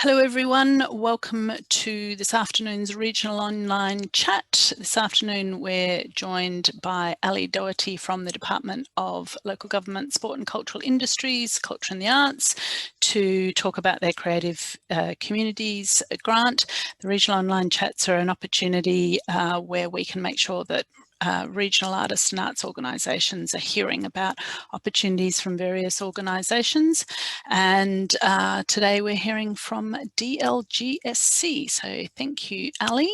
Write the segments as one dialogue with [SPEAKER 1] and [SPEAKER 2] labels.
[SPEAKER 1] Hello everyone, welcome to this afternoon's regional online chat. This afternoon we're joined by Alli Doherty from the Department of Local Government, Sport and Cultural Industries, Culture and the Arts, to talk about their Creative Communities grant. The regional online chats are an opportunity where we can make sure that regional artists and arts organisations are hearing about opportunities from various organisations, and today we're hearing from DLGSC, so thank you, Alli.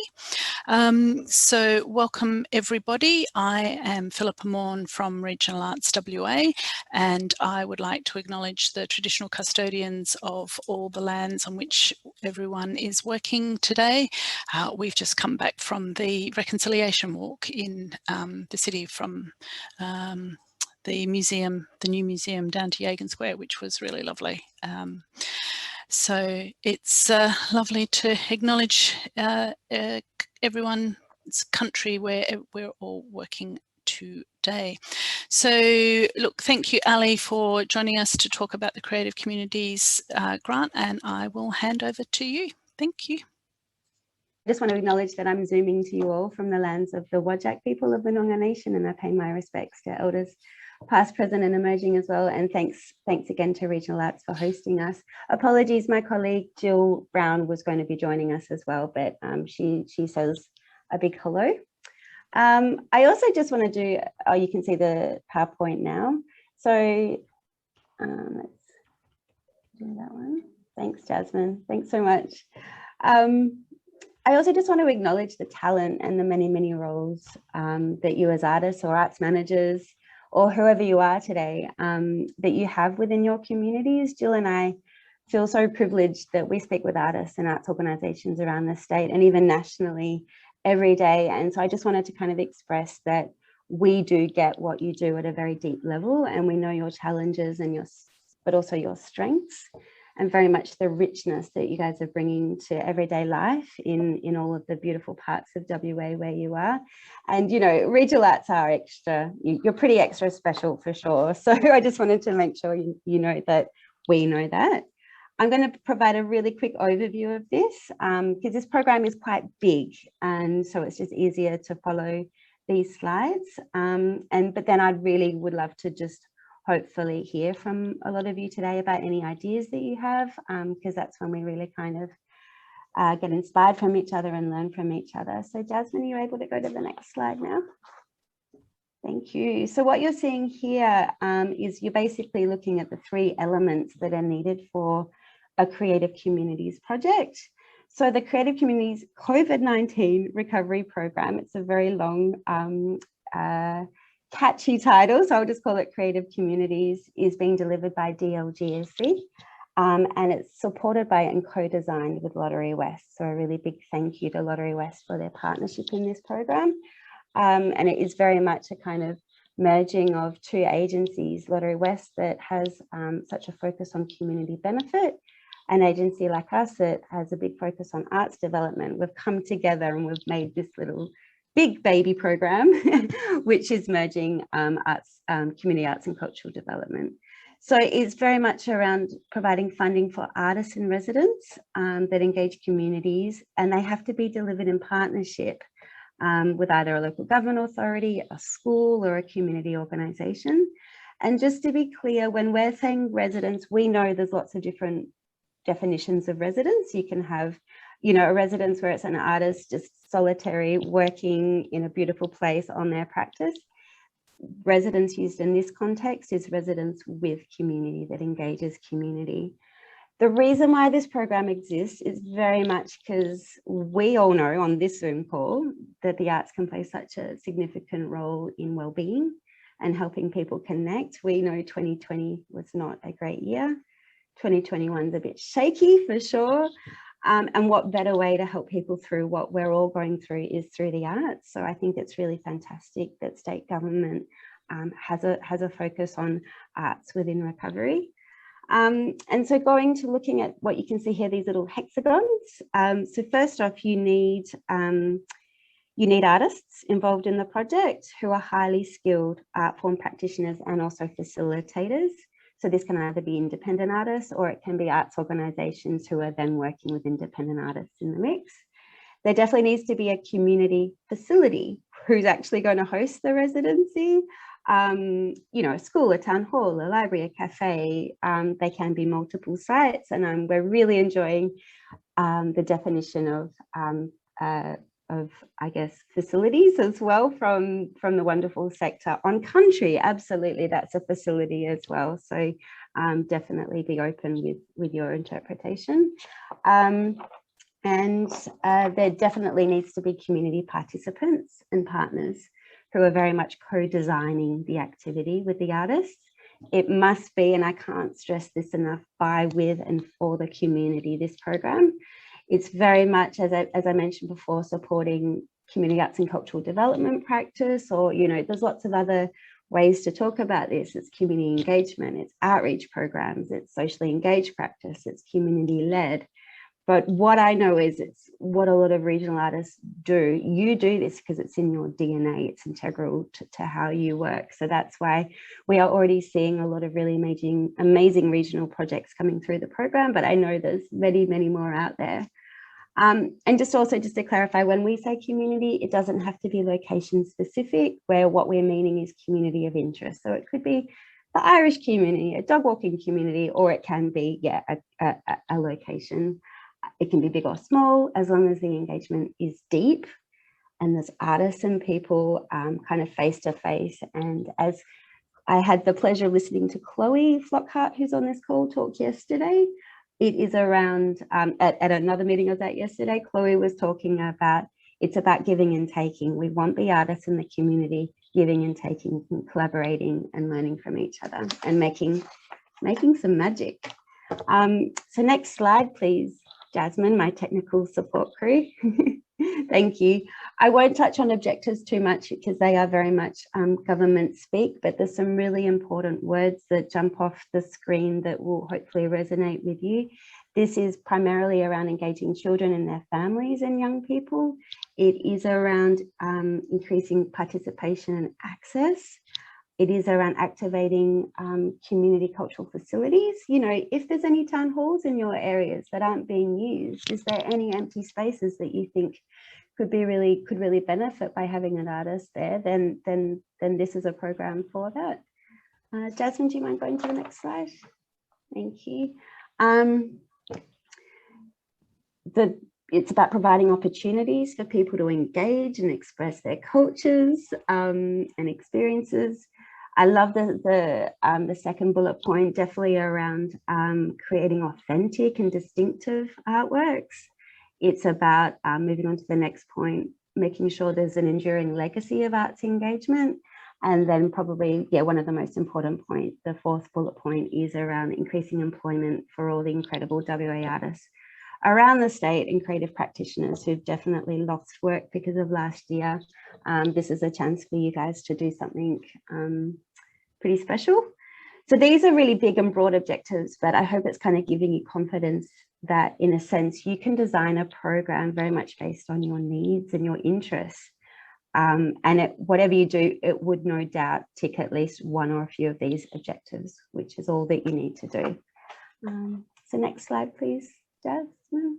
[SPEAKER 1] So welcome everybody. I am Philippa Morn from Regional Arts WA, and I would like to acknowledge the traditional custodians of all the lands on which everyone is working today. We've just come back from the Reconciliation Walk in the city from the museum, the new museum down to Yagan Square, which was really lovely. So it's lovely to acknowledge everyone's country where we're all working today. So look, thank you, Alli, for joining us to talk about the Creative Communities grant, and I will hand over to you. Thank you.
[SPEAKER 2] I just want to acknowledge that I'm zooming to you all from the lands of the Whadjuk people of the Noongar Nation, and I pay my respects to elders past, present and emerging as well. And thanks again to Regional Arts for hosting us. Apologies, my colleague Jill Brown was going to be joining us as well, but she says a big hello. I also just want to do, you can see the PowerPoint now. So let's do that one. Thanks, Jasmine. Thanks so much. I also just want to acknowledge the talent and the many roles that you as artists or arts managers or whoever you are today that you have within your communities. Jill and I feel so privileged that we speak with artists and arts organisations around the state and even nationally every day. And so I just wanted to kind of express that we do get what you do at a very deep level, and we know your challenges and but also your strengths, and very much the richness that you guys are bringing to everyday life in all of the beautiful parts of WA where you are. And, you know, regional arts are extra, you're pretty extra special for sure. So I just wanted to make sure you know that we know that. I'm going to provide a really quick overview of this because this program is quite big, and so it's just easier to follow these slides. But then I really would love to just hopefully hear from a lot of you today about any ideas that you have, because that's when we really kind of get inspired from each other and learn from each other. So Jasmine, are you able to go to the next slide now? Thank you. So what you're seeing here is you're basically looking at the 3 elements that are needed for a Creative Communities project. So the Creative Communities COVID-19 Recovery Program, it's a very long catchy title, so I'll just call it Creative Communities, is being delivered by DLGSC, and it's supported by and co-designed with Lotterywest. So a really big thank you to Lotterywest for their partnership in this program. And it is very much a kind of merging of 2 agencies, Lotterywest that has such a focus on community benefit, an agency like us that has a big focus on arts development. We've come together and we've made this little big baby program, which is merging community arts and cultural development. So it's very much around providing funding for artists and residents that engage communities, and they have to be delivered in partnership with either a local government authority, a school or a community organisation. And just to be clear, when we're saying residents, we know there's lots of different definitions of residence. You can have, you know, a residence where it's an artist just solitary working in a beautiful place on their practice. Residence used in this context is residence with community, that engages community. The reason why this program exists is very much because we all know on this Zoom call that the arts can play such a significant role in well-being and helping people connect. We know 2020 was not a great year. 2021 is a bit shaky for sure. And what better way to help people through what we're all going through is through the arts. So I think it's really fantastic that state government has a focus on arts within recovery. And so going to looking at what you can see here, these little hexagons. So first off, you need artists involved in the project who are highly skilled art form practitioners and also facilitators. So this can either be independent artists or it can be arts organisations who are then working with independent artists in the mix. There definitely needs to be a community facility who's actually going to host the residency. You know, a school, a town hall, a library, a cafe. They can be multiple sites, and we're really enjoying the definition of I guess facilities as well from the wonderful sector. On country, absolutely, that's a facility as well. So definitely be open with your interpretation. And there definitely needs to be community participants and partners who are very much co-designing the activity with the artists. It must be, and I can't stress this enough, by, with, and for the community, this program. It's very much, as I mentioned before, supporting community arts and cultural development practice, or, you know, there's lots of other ways to talk about this. It's community engagement, it's outreach programs, it's socially engaged practice, it's community-led. But what I know is it's what a lot of regional artists do. You do this because it's in your DNA, it's integral to how you work. So that's why we are already seeing a lot of really amazing regional projects coming through the program, but I know there's many, many more out there. And just to clarify, when we say community, it doesn't have to be location specific, where what we're meaning is community of interest. So it could be the Irish community, a dog walking community, or it can be, yeah, a location. It can be big or small, as long as the engagement is deep and there's artists and people kind of face to face. And as I had the pleasure of listening to Chloe Flockhart, who's on this call, talk yesterday, it is around, at another meeting I was at yesterday, Chloe was talking about, it's about giving and taking. We want the artists in the community giving and taking, and collaborating and learning from each other and making some magic. So next slide, please. Jasmine, my technical support crew. Thank you. I won't touch on objectives too much because they are very much government speak, but there's some really important words that jump off the screen that will hopefully resonate with you. This is primarily around engaging children and their families and young people. It is around increasing participation and access. It is around activating community cultural facilities. You know, if there's any town halls in your areas that aren't being used, is there any empty spaces that you think could really benefit by having an artist there? Then this is a program for that. Jasmine, do you mind going to the next slide? Thank you. It's about providing opportunities for people to engage and express their cultures and experiences. I love the second bullet point, definitely around creating authentic and distinctive artworks. It's about moving on to the next point, making sure there's an enduring legacy of arts engagement. And then probably, yeah, one of the most important points, the fourth bullet point, is around increasing employment for all the incredible WA artists around the state and creative practitioners who've definitely lost work because of last year. This is a chance for you guys to do something pretty special. So these are really big and broad objectives, but I hope it's kind of giving you confidence that, in a sense, you can design a program very much based on your needs and your interests. And whatever you do, it would no doubt tick at least one or a few of these objectives, which is all that you need to do. So next slide, please, Jasmine.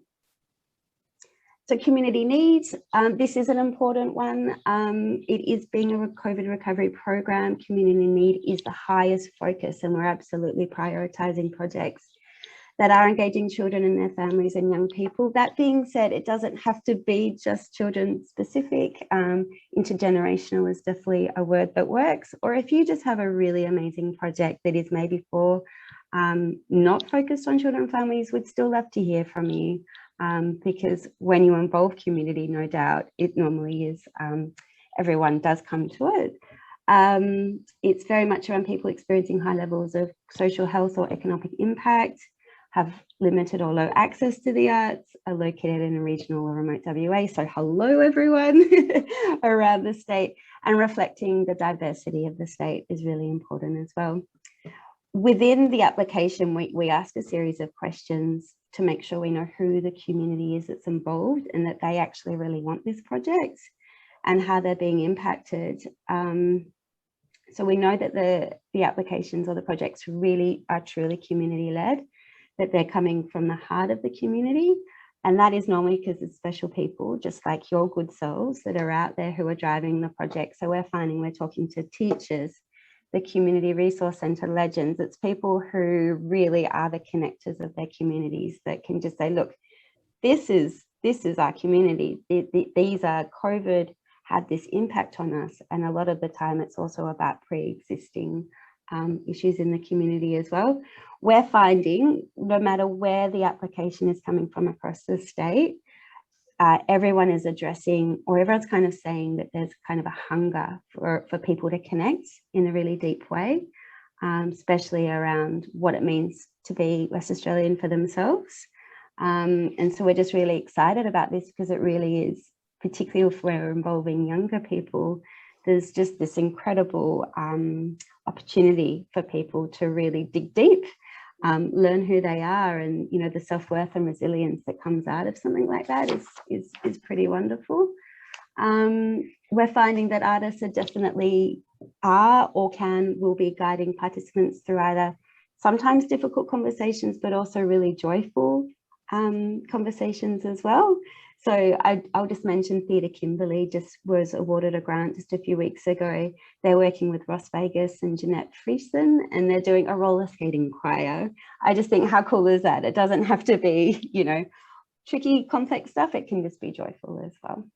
[SPEAKER 2] So community needs, this is an important one. It is being a COVID recovery program. Community need is the highest focus, and we're absolutely prioritising projects that are engaging children and their families and young people. That being said, it doesn't have to be just children specific. Intergenerational is definitely a word that works. Or if you just have a really amazing project that is maybe for not focused on children and families, we'd still love to hear from you. Because when you involve community, no doubt, it normally is, everyone does come to it. It's very much around people experiencing high levels of social health or economic impact, have limited or low access to the arts, are located in a regional or remote WA. So hello, everyone around the state, and reflecting the diversity of the state is really important as well. Within the application, we ask a series of questions to make sure we know who the community is that's involved and that they actually really want this project and how they're being impacted. So we know that the applications or the projects really are truly community-led, that they're coming from the heart of the community. And that is normally because it's special people, just like your good souls, that are out there who are driving the project. So we're finding we're talking to teachers, the Community Resource Centre legends. It's people who really are the connectors of their communities that can just say, look, this is our community. These are COVID had this impact on us. And a lot of the time it's also about pre-existing issues in the community as well. We're finding no matter where the application is coming from across the state, everyone is addressing, or everyone's kind of saying that there's kind of a hunger for people to connect in a really deep way, especially around what it means to be West Australian for themselves. And so we're just really excited about this because it really is, particularly if we're involving younger people, there's just this incredible opportunity for people to really dig deep, learn who they are, and you know, the self-worth and resilience that comes out of something like that is pretty wonderful. We're finding that artists are definitely will be guiding participants through either sometimes difficult conversations, but also really joyful conversations as well. So I'll just mention Theatre Kimberley just was awarded a grant just a few weeks ago. They're working with Ross Vegas and Jeanette Friesen, and they're doing a roller skating choir. I just think, how cool is that? It doesn't have to be, you know, tricky, complex stuff. It can just be joyful as well.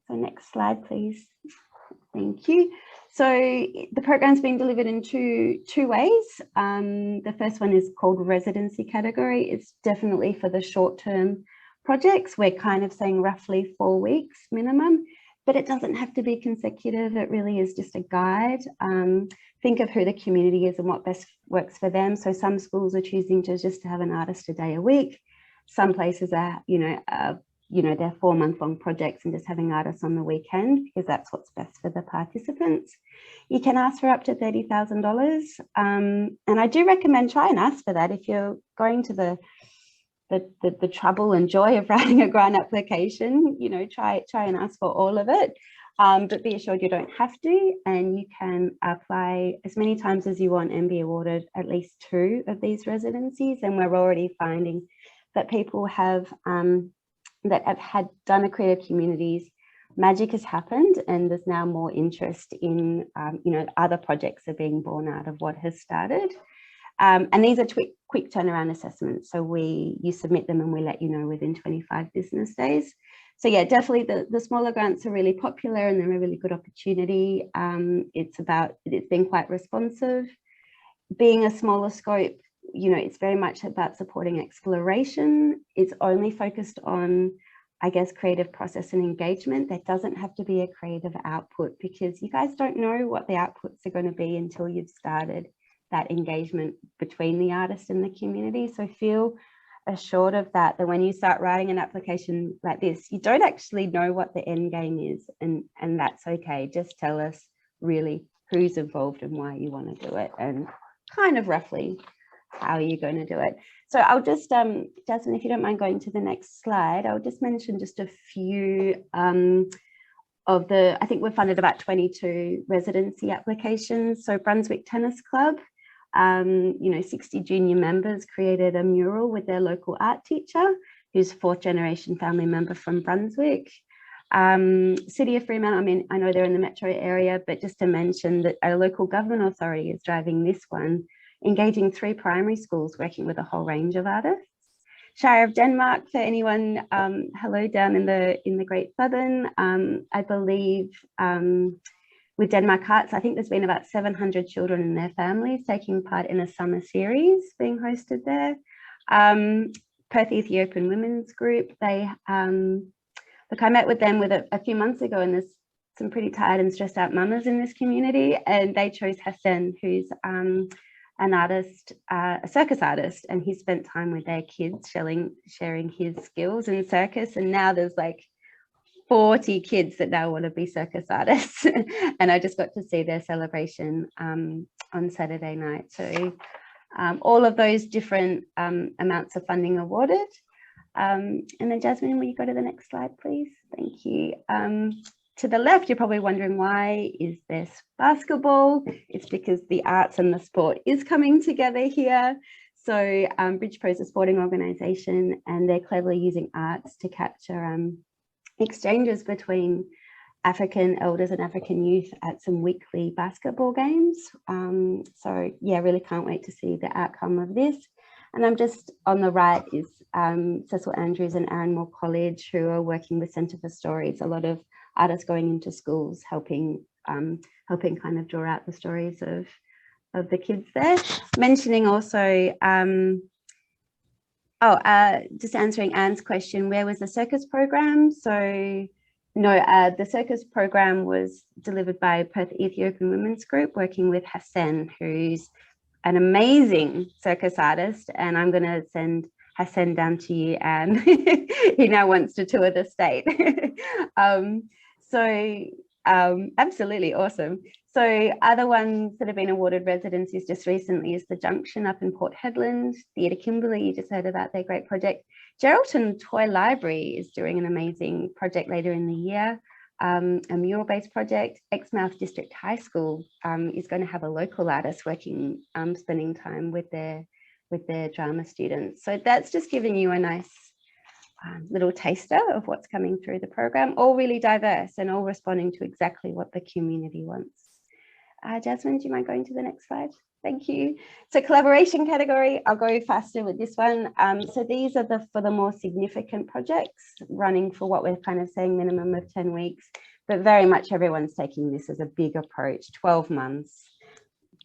[SPEAKER 2] So next slide, please. Thank you. So the program's being delivered in two ways. The first one is called residency category. It's definitely for the short-term projects. We're kind of saying roughly 4 weeks minimum, but it doesn't have to be consecutive. It really is just a guide. Think of who the community is and what best works for them. So some schools are choosing to just have an artist a day a week. Some places are, they're 4 month-long projects and just having artists on the weekend because that's what's best for the participants. You can ask for up to $30,000. And I do recommend try and ask for that if you're going to the trouble and joy of writing a grant application. You know, try and ask for all of it, but be assured you don't have to, and you can apply as many times as you want and be awarded at least 2 of these residencies. And we're already finding that people have that have done a Creative Communities, magic has happened, and there's now more interest in other projects are being born out of what has started. And these are quick turnaround assessments. So you submit them and we let you know within 25 business days. So yeah, definitely the smaller grants are really popular and they're a really good opportunity. It's been quite responsive. Being a smaller scope, it's very much about supporting exploration. It's only focused on, I guess, creative process and engagement. There doesn't have to be a creative output because you guys don't know what the outputs are going to be until you've started that engagement between the artist and the community. So feel assured of that when you start writing an application like this, you don't actually know what the end game is, and that's okay. Just tell us really who's involved and why you want to do it, and kind of roughly how you're going to do it. So I'll just, Jasmine, if you don't mind going to the next slide, I'll just mention just a few I think we've funded about 22 residency applications. So Brunswick Tennis Club, 60 junior members created a mural with their local art teacher, who's 4th generation family member from Brunswick. City of Fremantle, I know they're in the metro area, but just to mention that a local government authority is driving this one, engaging 3 primary schools working with a whole range of artists. Shire of Denmark, for anyone, hello down in the Great Southern, I believe with Denmark Arts, I think there's been about 700 children and their families taking part in a summer series being hosted there. Perth Ethiopian Women's Group, I met with them a few months ago, and there's some pretty tired and stressed out mamas in this community, and they chose Hassan, who's an artist, a circus artist, and he spent time with their kids sharing his skills in circus, and now there's like 40 kids that now want to be circus artists. And I just got to see their celebration on Saturday night. So all of those different amounts of funding awarded. And then Jasmine, will you go to the next slide, please? Thank you. to the left, you're probably wondering, why is this basketball? It's because the arts and the sport is coming together here. So Bridgepro is a sporting organisation, and they're cleverly using arts to capture exchanges between African elders and African youth at some weekly basketball games. So yeah, really can't wait to see the outcome of this. And I'm just on the right is Cecil Andrews and Aaron Moore College, who are working with Centre for Stories. A lot of artists going into schools, helping kind of draw out the stories of the kids there. Mentioning also, just answering Anne's question, where was the circus program? So no, the circus program was delivered by Perth Ethiopian Women's Group, working with Hassan, who's an amazing circus artist. And I'm going to send Hassan down to you, Anne. He now wants to tour the state. Absolutely awesome. So other ones that have been awarded residencies just recently is the Junction up in Port Hedland, Theatre Kimberley, you just heard about their great project. Geraldton Toy Library is doing an amazing project later in the year, a mural-based project. Exmouth District High School is going to have a local artist working, spending time with their drama students. So that's just giving you a nice little taster of what's coming through the program, all really diverse and all responding to exactly what the community wants. Jasmine, do you mind going to the next slide? Thank you. So collaboration category, I'll go faster with this one. So these are for the more significant projects running for what we're kind of saying minimum of 10 weeks, but very much everyone's taking this as a big approach, 12 months,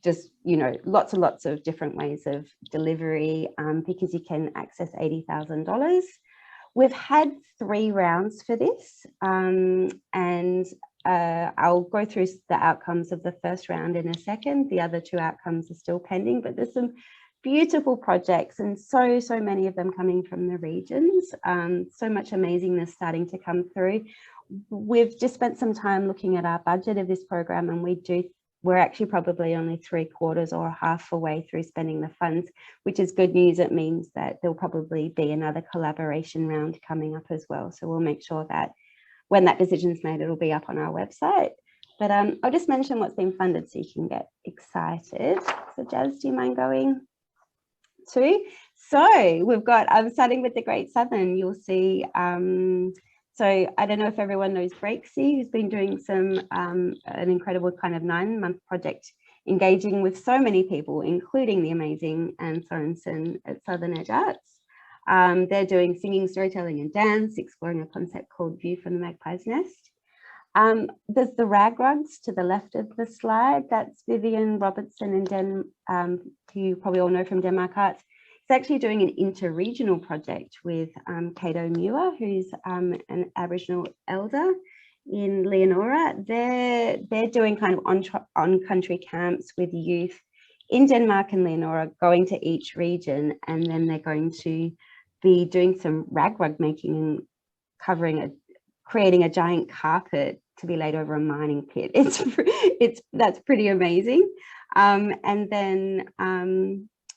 [SPEAKER 2] just, you know, lots and lots of different ways of delivery because you can access $80,000. We've had 3 rounds for this, and I'll go through the outcomes of the first round in a second. The other 2 outcomes are still pending, but there's some beautiful projects and so many of them coming from the regions. So much amazingness starting to come through. We've just spent some time looking at our budget of this program, and we're actually probably only 3/4 or half a way through spending the funds, which is good news. It means that there'll probably be another collaboration round coming up as well. So we'll make sure that when that decision's made, it'll be up on our website. But I'll just mention what's been funded so you can get excited. So Jazz, do you mind going to? So we've got, I'm starting with the Great Southern. You'll see, so I don't know if everyone knows Breaksy, who's been doing some, an incredible kind of 9-month project, engaging with so many people, including the amazing Anne Sorensen at Southern Edge Arts. They're doing singing, storytelling and dance, exploring a concept called View from the Magpie's Nest. There's the rag rugs to the left of the slide. That's Vivian Robertson and who you probably all know from Denmark Arts. It's actually doing an inter-regional project with Cato Muir, who's an Aboriginal elder in Leonora. They're doing kind of on-country camps with youth in Denmark and Leonora, going to each region, and then they're going to be doing some rag rug making and creating a giant carpet to be laid over a mining pit. That's pretty amazing. And then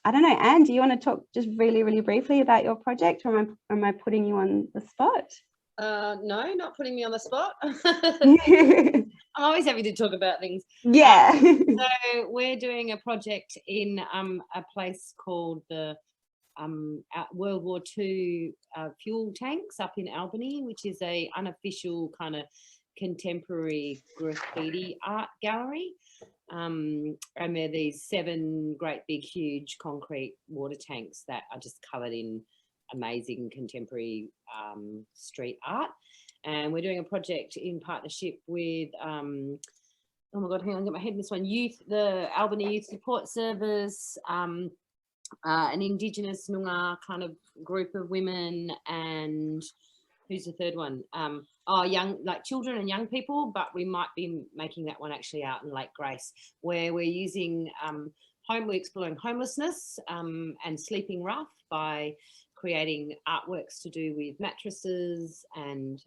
[SPEAKER 2] I don't know, Anne, do you want to talk just really briefly about your project, or am I putting you on the spot?
[SPEAKER 3] No, not putting me on the spot. I'm always happy to talk about things.
[SPEAKER 2] Yeah.
[SPEAKER 3] So we're doing a project in a place called the World War II fuel tanks up in Albany, which is a unofficial kind of contemporary graffiti art gallery. And there are these 7 great big huge concrete water tanks that are just covered in amazing contemporary street art. And we're doing a project in partnership with oh my god, hang on, get my head in this one, the Albany Youth Support Service, an Indigenous Noongar kind of group of women, and who's the third one? Young, like children and young people, but we might be making that one actually out in Lake Grace, where we're using we're exploring homelessness and sleeping rough by creating artworks to do with mattresses and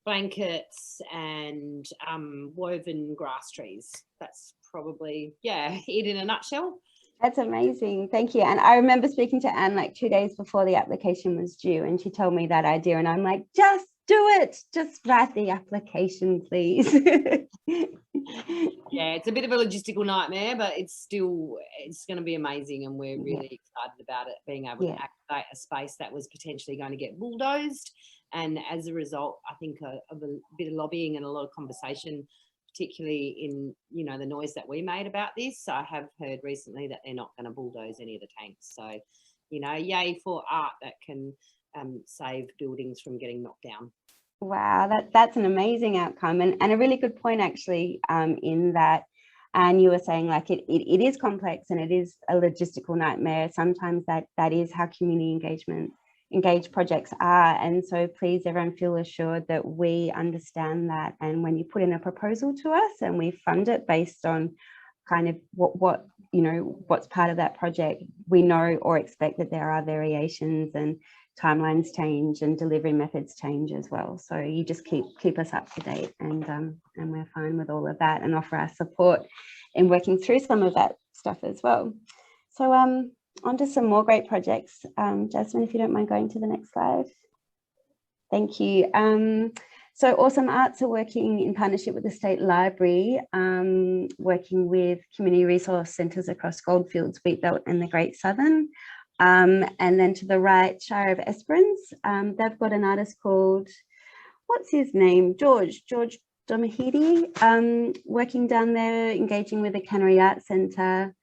[SPEAKER 3] blankets and woven grass trees. That's probably, yeah, it in a nutshell.
[SPEAKER 2] That's amazing. Thank you. And I remember speaking to Anne like 2 days before the application was due, and she told me that idea, and I'm like, just do it. Just write the application, please.
[SPEAKER 3] Yeah, it's a bit of a logistical nightmare, but it's going to be amazing, and we're really excited about it, being able to activate a space that was potentially going to get bulldozed. And as a result, I think of a bit of lobbying and a lot of conversation, particularly in, you know, the noise that we made about this. I have heard recently that they're not going to bulldoze any of the tanks. So, you know, yay for art that can save buildings from getting knocked down.
[SPEAKER 2] Wow, that's an amazing outcome, and a really good point actually, in that, and you were saying like it is complex and it is a logistical nightmare. Sometimes that is how community engaged projects are, and so please everyone feel assured that we understand that, and when you put in a proposal to us and we fund it based on kind of what you know, what's part of that project, we know or expect that there are variations and timelines change and delivery methods change as well. So you just keep us up to date, and we're fine with all of that, and offer our support in working through some of that stuff as well. So on to some more great projects. Jasmine, if you don't mind going to the next slide. Thank you. So Awesome Arts are working in partnership with the State Library, working with community resource centres across Goldfields, Wheatbelt and the Great Southern. And then to the right, Shire of Esperance, they've got an artist called, what's his name? George Doherty, working down there, engaging with the Cannery Arts Centre.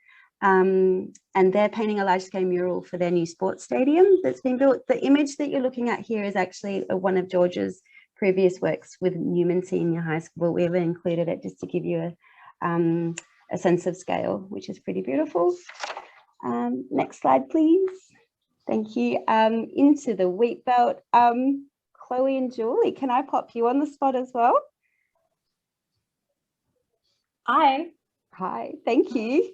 [SPEAKER 2] And they're painting a large-scale mural for their new sports stadium that's been built. The image that you're looking at here is actually one of George's previous works with Newman Senior High School. We haven't included it just to give you a sense of scale, which is pretty beautiful. Next slide, please. Thank you. Into the Wheatbelt. Chloe and Julie, can I pop you on the spot as well?
[SPEAKER 4] Hi.
[SPEAKER 2] Hi, thank you.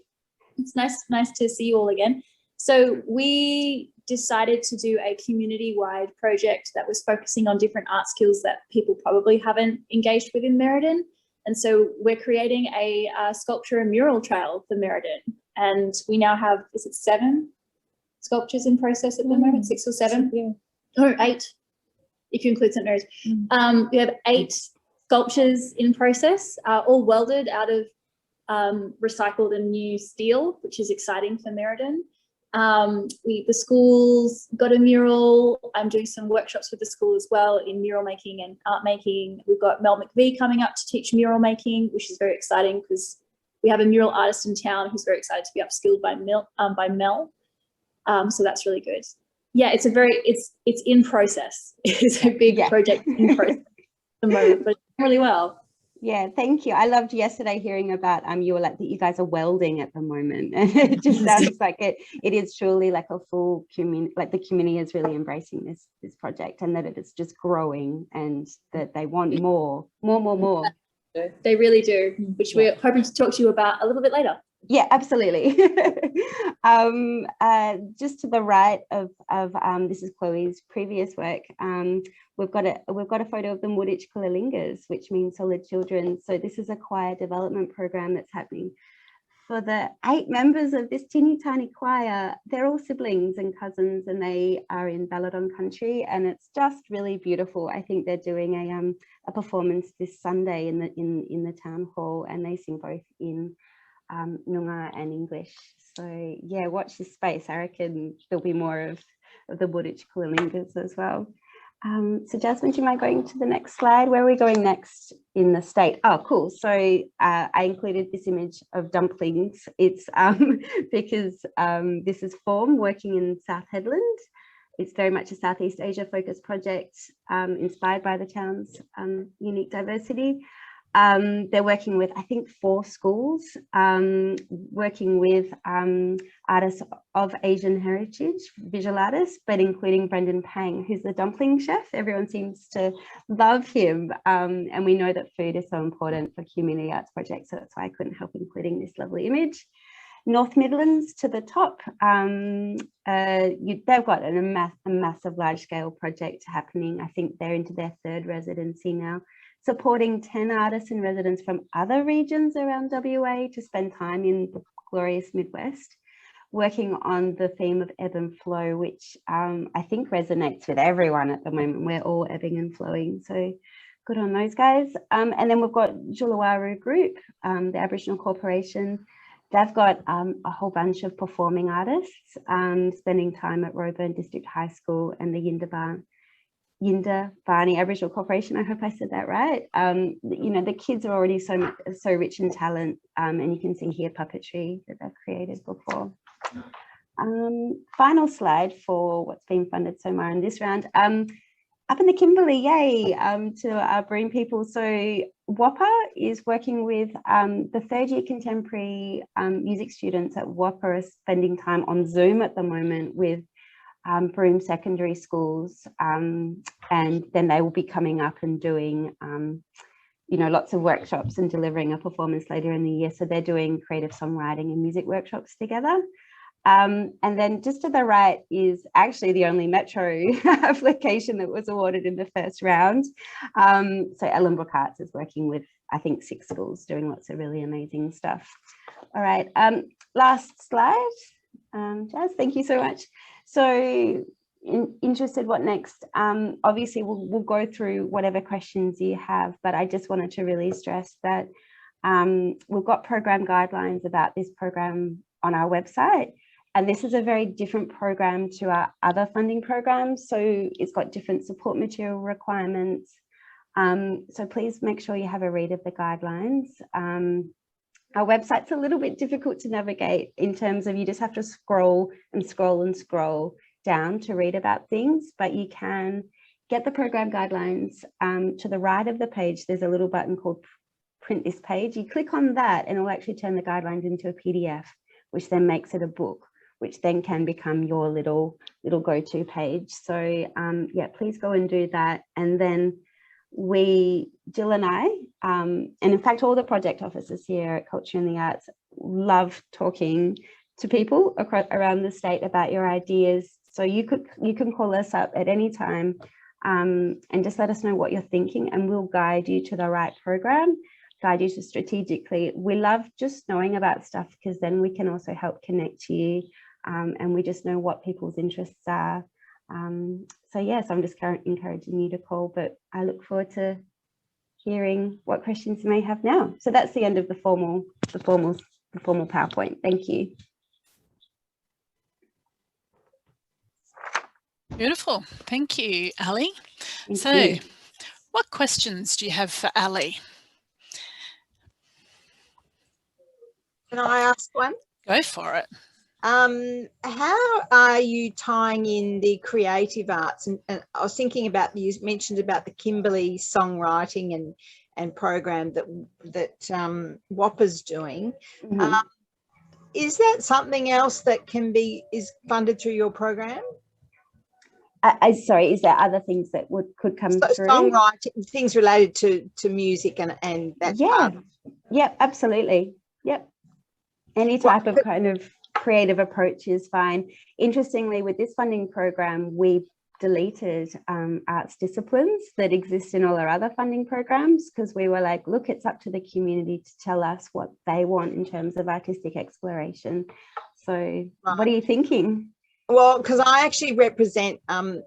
[SPEAKER 4] It's nice to see you all again. So we decided to do a community-wide project that was focusing on different art skills that people probably haven't engaged with in Merredin. And so we're creating a sculpture and mural trail for Merredin. And we now have, is it 7 sculptures in process at the moment? 6 or 7? Yeah. Oh, 8, if you include St. Mary's. We have 8 sculptures in process, all welded out of recycled and new steel, which is exciting for Merredin. The school's got a mural. I'm doing some workshops with the school as well in mural making and art making. We've got Mel McVie coming up to teach mural making, which is very exciting because we have a mural artist in town who's very excited to be upskilled by Mel. So that's really good. Yeah, it's in process. It's a big project in process at the moment, but really well.
[SPEAKER 2] Yeah, thank you. I loved yesterday hearing about you were like that you guys are welding at the moment, and it just sounds like it is truly like a full community, like the community is really embracing this project, and that it is just growing, and that they want more.
[SPEAKER 4] They really do, which we're hoping to talk to you about a little bit later.
[SPEAKER 2] Yeah, absolutely. Just to the right of this is Chloe's previous work. We've got a photo of the Mudich Kulalingas, which means solid children. So this is a choir development program that's happening for the 8 members of this teeny tiny choir. They're all siblings and cousins, and they are in Balladon country, and it's just really beautiful. I think they're doing a performance this Sunday in the town hall, and they sing both in Noongar and English. So yeah, watch this space. I reckon there'll be more of the Mudich Kulalingas as well. So Jasmine, do you mind going to the next slide? Where are we going next in the state? Oh, cool. So I included this image of dumplings. It's because this is Form working in South Headland. It's very much a Southeast Asia focused project inspired by the town's unique diversity. They're working with, I think, 4 schools, working with artists of Asian heritage, visual artists, but including Brendan Pang, who's the dumpling chef. Everyone seems to love him. And we know that food is so important for community arts projects, so that's why I couldn't help including this lovely image. North Midlands to the top, they've got a massive large-scale project happening. I think they're into their 3rd residency now, supporting 10 artists and residents from other regions around WA to spend time in the glorious Midwest, working on the theme of ebb and flow, which I think resonates with everyone at the moment. We're all ebbing and flowing, so good on those guys. And then we've got Julawaru Group, the Aboriginal Corporation. They've got a whole bunch of performing artists spending time at Roebourne District High School and the Yindabani Aboriginal Corporation. I hope I said that right. You know, the kids are already so rich in talent, and you can see here puppetry that they've created before. Final slide for what's been funded so far in this round. Up in the Kimberley, yay, to our Broome people. So WAPA is working with the third-year contemporary music students at WAPA are spending time on Zoom at the moment with Broome secondary schools, and then they will be coming up and doing, you know, lots of workshops and delivering a performance later in the year. So they're doing creative songwriting and music workshops together. And then just to the right is actually the only Metro application that was awarded in the first round. So Ellenbrook Arts is working with, I think, 6 schools doing lots of really amazing stuff. All right, last slide. Jazz, thank you so much. So interested what next? Obviously, we'll go through whatever questions you have, but I just wanted to really stress that we've got program guidelines about this program on our website. And this is a very different program to our other funding programs. So it's got different support material requirements. So please make sure you have a read of the guidelines. Our website's a little bit difficult to navigate in terms of you just have to scroll and scroll and scroll down to read about things, but you can get the program guidelines. To the right of the page, there's a little button called print this page. You click on that and it will actually turn the guidelines into a PDF, which then makes it a book, which then can become your little go-to page. So yeah, please go and do that. And then Jill and I, and in fact, all the project officers here at Culture and the Arts love talking to people around the state about your ideas. So you can call us up at any time and just let us know what you're thinking, and we'll guide you to the right program, guide you to strategically. We love just knowing about stuff because then we can also help connect you, and we just know what people's interests are. So yes, I'm just encouraging you to call, but I look forward to hearing what questions you may have now. So that's the end of the formal PowerPoint. Thank you.
[SPEAKER 1] Beautiful. Thank you, Alli.
[SPEAKER 2] Thank
[SPEAKER 1] So
[SPEAKER 2] you.
[SPEAKER 1] what questions do you have for Alli?
[SPEAKER 5] Can I ask one?
[SPEAKER 1] Go for it.
[SPEAKER 5] How are you tying in the creative arts? And I was thinking about, you mentioned about the Kimberley songwriting and program that WAPA's doing.
[SPEAKER 2] Mm-hmm.
[SPEAKER 5] Is that something else that is funded through your program?
[SPEAKER 2] Sorry, is there other things that could come through?
[SPEAKER 5] Songwriting, things related to music and that.
[SPEAKER 2] Yeah. Yep, absolutely. Yep. Any type of kind of creative approach is fine. Interestingly, with this funding program, we deleted arts disciplines that exist in all our other funding programs because we were like, look, it's up to the community to tell us what they want in terms of artistic exploration. So right. What are you thinking?
[SPEAKER 5] Well, because I actually represent on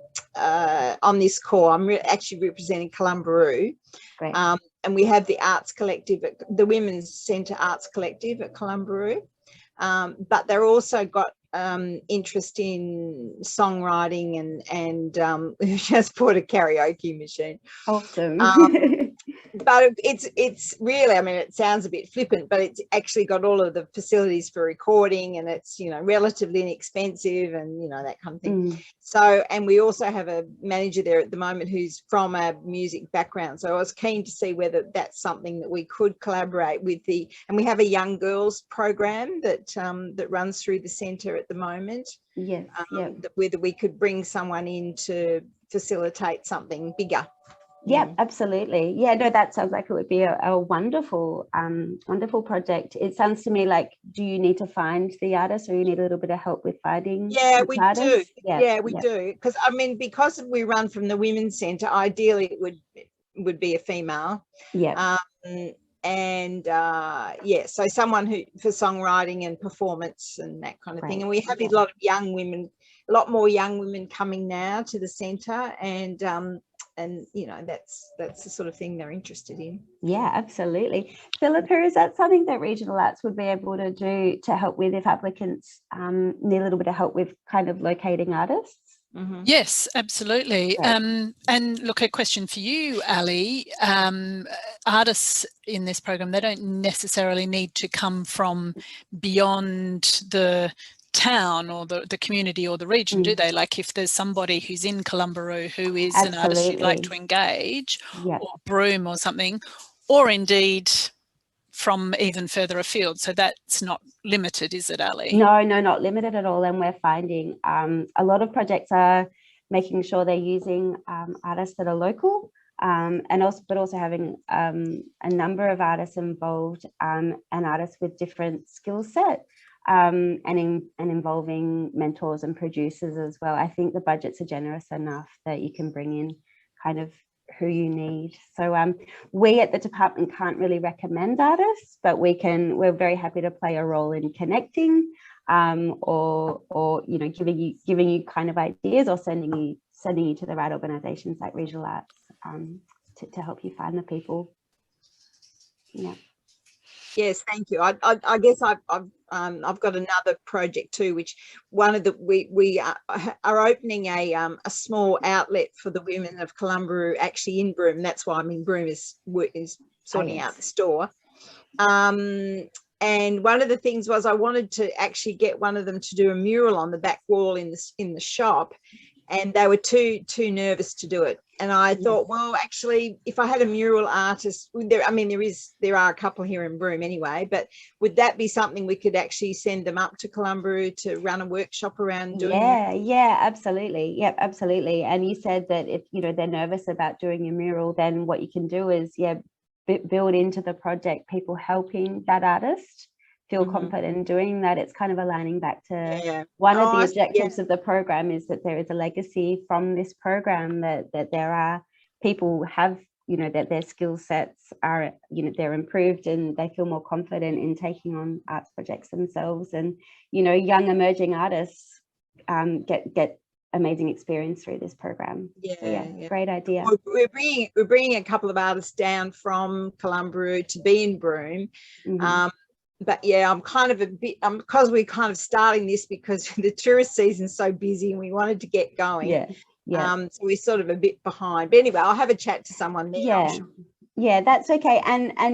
[SPEAKER 5] this call, I'm actually representing Columbaroo.
[SPEAKER 2] Great.
[SPEAKER 5] And we have the Arts Collective, the Women's Centre Arts Collective at Columbaroo. But they're also got interest in songwriting and just bought a karaoke machine.
[SPEAKER 2] Awesome.
[SPEAKER 5] But it's really, I mean, it sounds a bit flippant, but it's actually got all of the facilities for recording, and it's, you know, relatively inexpensive and, you know, that kind of thing. So, and we also have a manager there at the moment who's from a music background. So I was keen to see whether that's something that we could collaborate with and we have a young girls program that runs through the centre at the moment.
[SPEAKER 2] Yes.
[SPEAKER 5] Whether we could bring someone in to facilitate something bigger.
[SPEAKER 2] Yeah, absolutely. Yeah, no, that sounds like it would be a wonderful, wonderful project. It sounds to me like, do you need to find the artist, or you need a little bit of help with finding?
[SPEAKER 5] Yeah, we
[SPEAKER 2] artists?
[SPEAKER 5] do. Yeah, we do. Because I mean, because we run from the Women's Centre, ideally it would be a female.
[SPEAKER 2] Yeah.
[SPEAKER 5] yeah, so someone who for songwriting and performance and that kind of thing. And we have a lot of young women, a lot more young women coming now to the centre, and you know, that's the sort of thing they're interested in.
[SPEAKER 2] Yeah, absolutely. Philippa, is that something that Regional Arts would be able to do to help with if applicants need a little bit of help with kind of locating artists?
[SPEAKER 5] Mm-hmm.
[SPEAKER 1] Yes, absolutely. And look, a question for you, Ali. Artists in this program, they don't necessarily need to come from beyond the town or the community or the region, do they? Like if there's somebody who's in Columbaroo who is an artist you'd like to engage, or Broome or something, or indeed from even further afield. So that's not limited, is it, Ali?
[SPEAKER 2] No, not limited at all. And we're finding a lot of projects are making sure they're using artists that are local, but also having a number of artists involved, and artists with different skill set, and involving mentors and producers as well. I think the budgets are generous enough that you can bring in kind of who you need. So we at the department can't really recommend artists, but we're very happy to play a role in connecting, or you know, giving you kind of ideas, or sending you to the right organizations like Regional Arts to help you find the people. Yeah.
[SPEAKER 5] Yes, thank you. I guess I've got another project too, which we are opening a small outlet for the women of Columbaroo, actually in Broome. That's why I'm in Broome, is sorting out the store. And one of the things was I wanted to actually get one of them to do a mural on the back wall in the shop, and they were too nervous to do it. And I thought, well, actually, if I had a mural artist, there are a couple here in Broome anyway, but would that be something we could actually send them up to Columbaroo to run a workshop around doing?
[SPEAKER 2] Yeah, absolutely. Yep, absolutely. And you said that if, you know, they're nervous about doing a mural, then what you can do is, build into the project people helping that artist feel confident in doing that. It's kind of aligning back to one of the objectives of the program, is that there is a legacy from this program, that there are people who have, you know, that their skill sets are, you know, they're improved and they feel more confident in taking on arts projects themselves. And, you know, young emerging artists get amazing experience through this program. Great idea.
[SPEAKER 5] We're bringing a couple of artists down from Columbaroo to be in Broome. But yeah, I'm kind of because we're kind of starting this because the tourist season's so busy and we wanted to get going. So we're sort of a bit behind. But anyway, I'll have a chat to someone there.
[SPEAKER 2] Yeah, that's okay. And I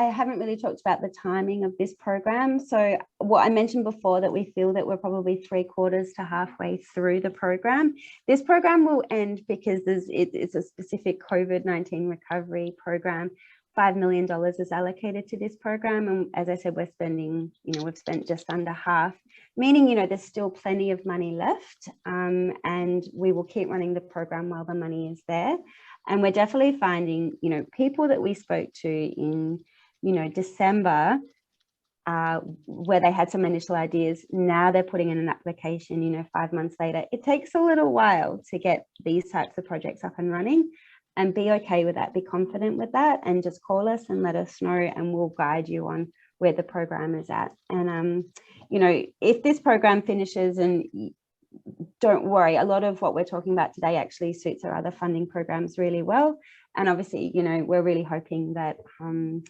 [SPEAKER 2] haven't really talked about the timing of this program. So what I mentioned before, that we feel that we're probably 3/4 to halfway through the program. This program will end because it's a specific COVID-19 recovery program. $5 million is allocated to this program, and as I said, we've spent just under half, meaning, you know, there's still plenty of money left, and we will keep running the program while the money is there. And we're definitely finding, you know, people that we spoke to in, you know, December, where they had some initial ideas, now they're putting in an application, you know, 5 months later. It takes a little while to get these types of projects up and running. And be okay with that, be confident with that, and just call us and let us know, and we'll guide you on where the program is at. And you know, if this program finishes, and don't worry, a lot of what we're talking about today actually suits our other funding programs really well. And obviously, you know, we're really hoping that you